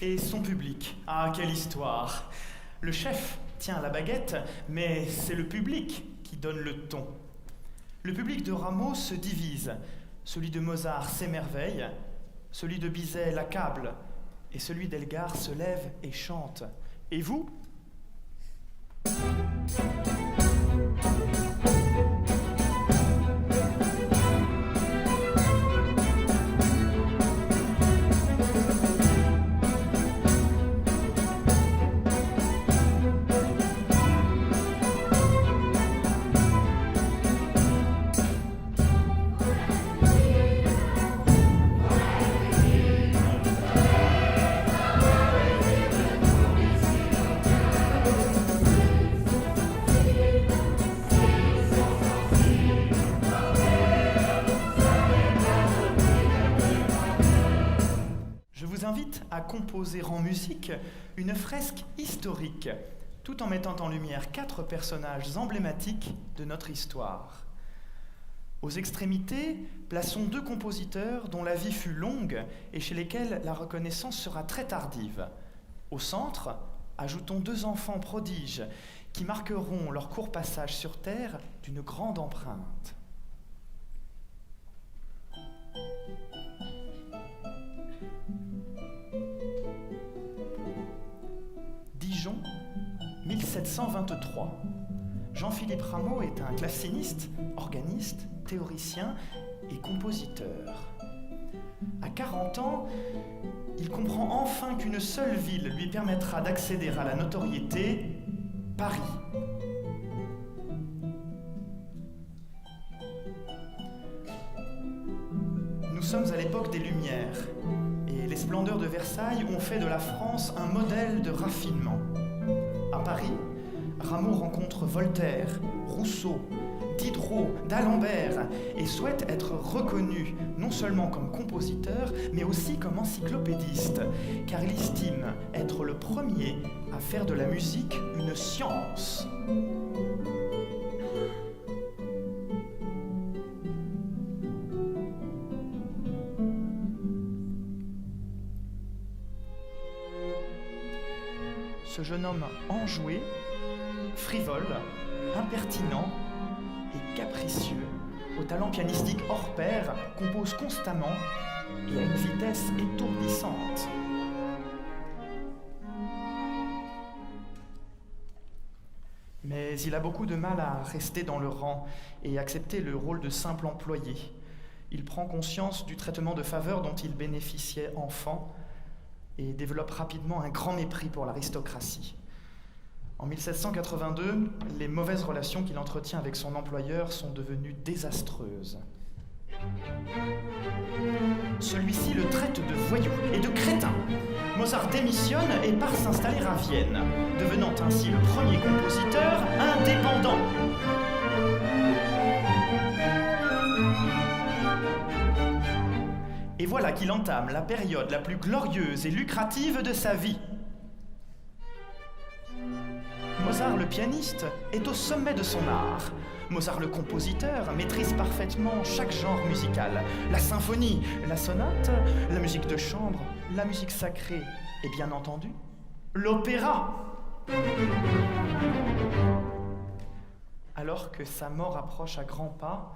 et son public. Ah, quelle histoire! Le chef tient la baguette, mais c'est le public qui donne le ton. Le public de Rameau se divise. Celui de Mozart s'émerveille, celui de Bizet l'accable, et celui d'Elgar se lève et chante. Et vous ? À composer en musique une fresque historique, tout en mettant en lumière 4 personnages emblématiques de notre histoire. Aux extrémités, plaçons 2 compositeurs dont la vie fut longue et chez lesquels la reconnaissance sera très tardive. Au centre, ajoutons 2 enfants prodiges qui marqueront leur court passage sur Terre d'une grande empreinte. Dijon, 1723. Jean-Philippe Rameau est un claveciniste, organiste, théoricien et compositeur. À 40 ans, il comprend enfin qu'une seule ville lui permettra d'accéder à la notoriété, Paris. Nous sommes à l'époque des Lumières. Et les splendeurs de Versailles ont fait de la France un modèle de raffinement. À Paris, Rameau rencontre Voltaire, Rousseau, Diderot, d'Alembert et souhaite être reconnu non seulement comme compositeur, mais aussi comme encyclopédiste, car il estime être le premier à faire de la musique une science. Ce jeune homme enjoué, frivole, impertinent et capricieux, au talent pianistique hors pair, compose constamment et à une vitesse étourdissante. Mais il a beaucoup de mal à rester dans le rang et accepter le rôle de simple employé. Il prend conscience du traitement de faveur dont il bénéficiait enfant et développe rapidement un grand mépris pour l'aristocratie. En 1782, les mauvaises relations qu'il entretient avec son employeur sont devenues désastreuses. Celui-ci le traite de voyou et de crétin. Mozart démissionne et part s'installer à Vienne, devenant ainsi le premier compositeur indépendant. Et voilà qu'il entame la période la plus glorieuse et lucrative de sa vie. Mozart le pianiste est au sommet de son art. Mozart le compositeur maîtrise parfaitement chaque genre musical. La symphonie, la sonate, la musique de chambre, la musique sacrée et bien entendu, l'opéra. Alors que sa mort approche à grands pas,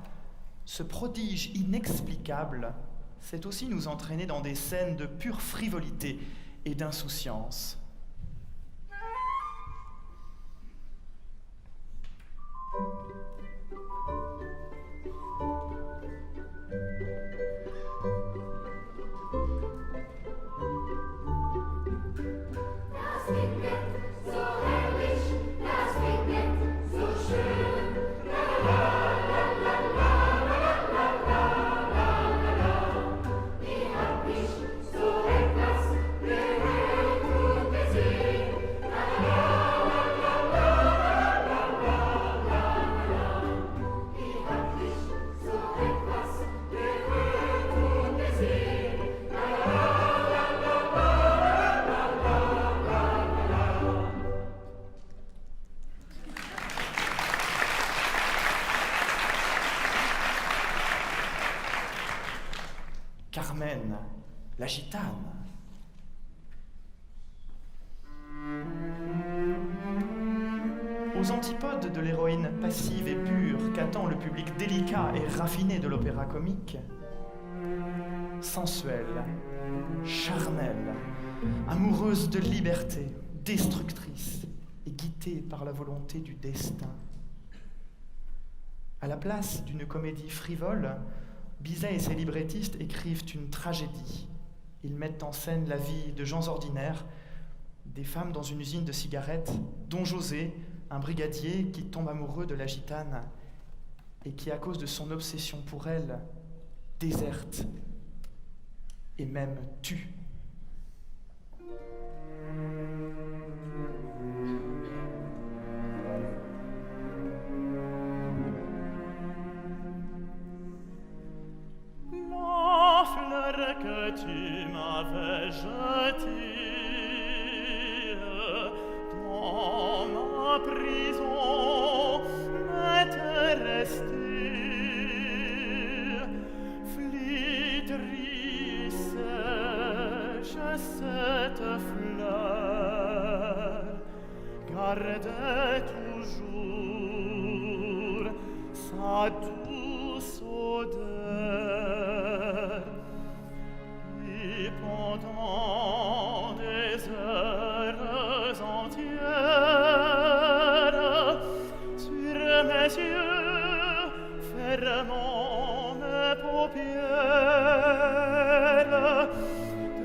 ce prodige inexplicable c'est aussi nous entraîner dans des scènes de pure frivolité et d'insouciance. Carmen, la gitane. aux antipodes de l'héroïne passive et pure qu'attend le public délicat et raffiné de l'opéra comique, sensuelle, charnelle, amoureuse de liberté, destructrice et guidée par la volonté du destin. À la place d'une comédie frivole, Bizet et ses librettistes écrivent une tragédie. Ils mettent en scène la vie de gens ordinaires, des femmes dans une usine de cigarettes, dont José, un brigadier qui tombe amoureux de la gitane et qui, à cause de son obsession pour elle, déserte et même tue. La fleur que tu m'avais jetée dans ma prison m'était restée, flétrie sèche cette fleur, gardait toujours sa douce odeur. Et pendant des heures entières, sur mes yeux, fermant mes paupières,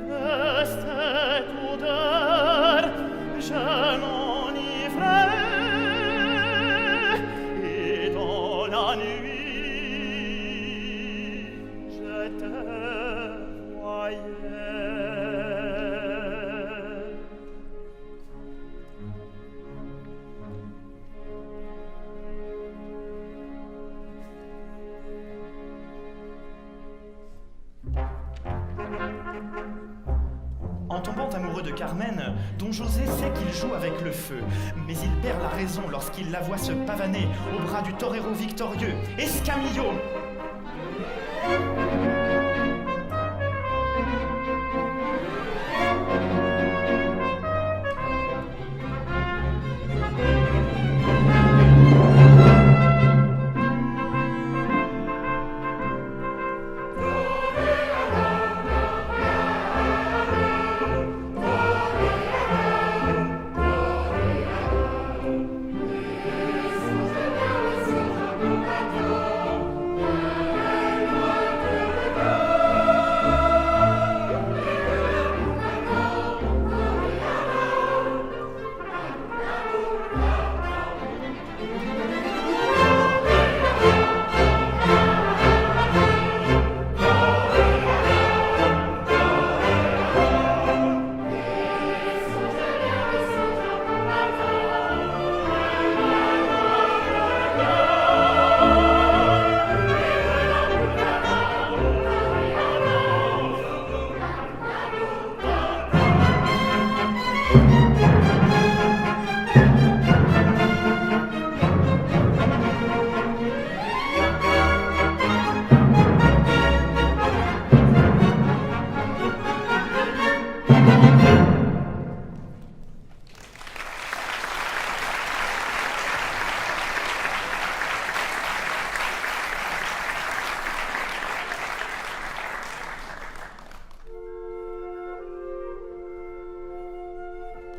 de cette odeur je m'enivrais, et dans la nuit je te voyais. En tombant amoureux de Carmen, Don José sait qu'il joue avec le feu, mais il perd la raison lorsqu'il la voit se pavaner au bras du torero victorieux, Escamillo.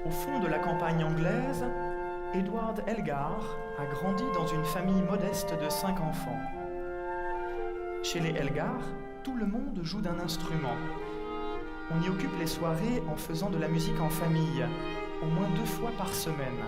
Au fond de la campagne anglaise, Edward Elgar a grandi dans une famille modeste de 5 enfants. Chez les Elgar, tout le monde joue d'un instrument. On y occupe les soirées en faisant de la musique en famille, au moins 2 fois par semaine.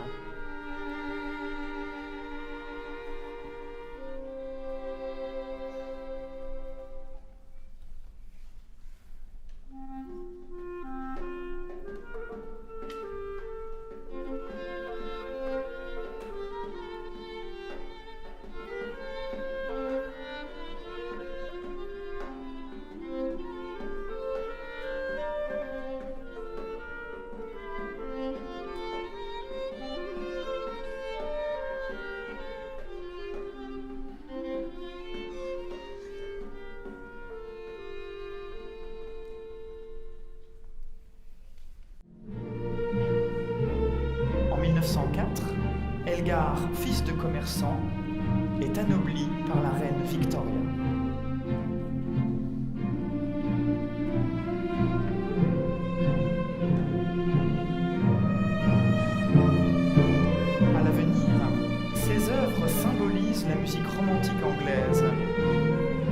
de commerçants est anoblie par la reine Victoria. À l'avenir, ces œuvres symbolisent la musique romantique anglaise.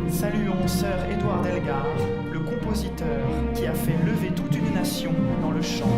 Saluons Sir Edward Elgar, le compositeur qui a fait lever toute une nation dans le chant.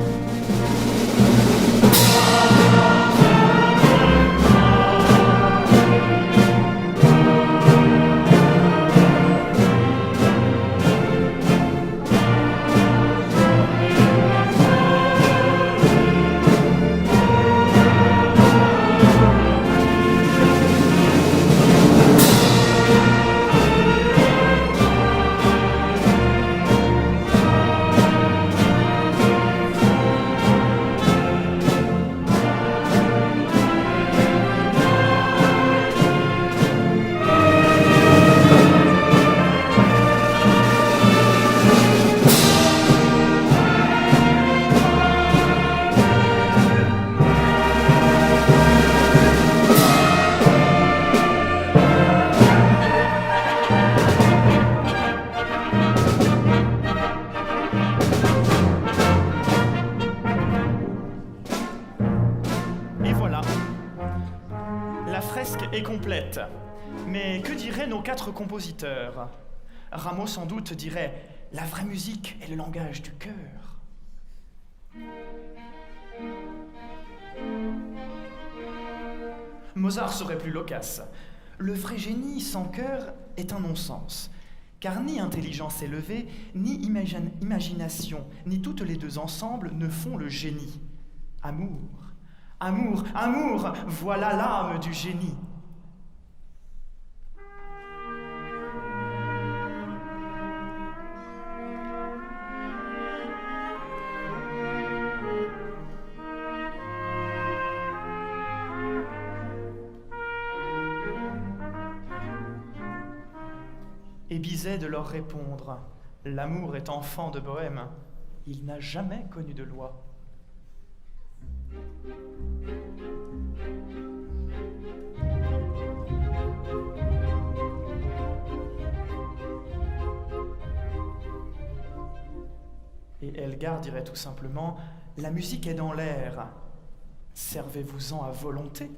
Est complète. Mais que diraient nos 4 compositeurs? Rameau sans doute dirait « La vraie musique est le langage du cœur ». Mozart serait plus loquace. Le vrai génie sans cœur est un non-sens. Car ni intelligence élevée, ni imagination, ni toutes les deux ensemble ne font le génie. Amour, amour, amour, voilà l'âme du génie. Et Bizet de leur répondre, l'amour est enfant de bohème, il n'a jamais connu de loi. Et Elgar dirait tout simplement, la musique est dans l'air, servez-vous-en à volonté.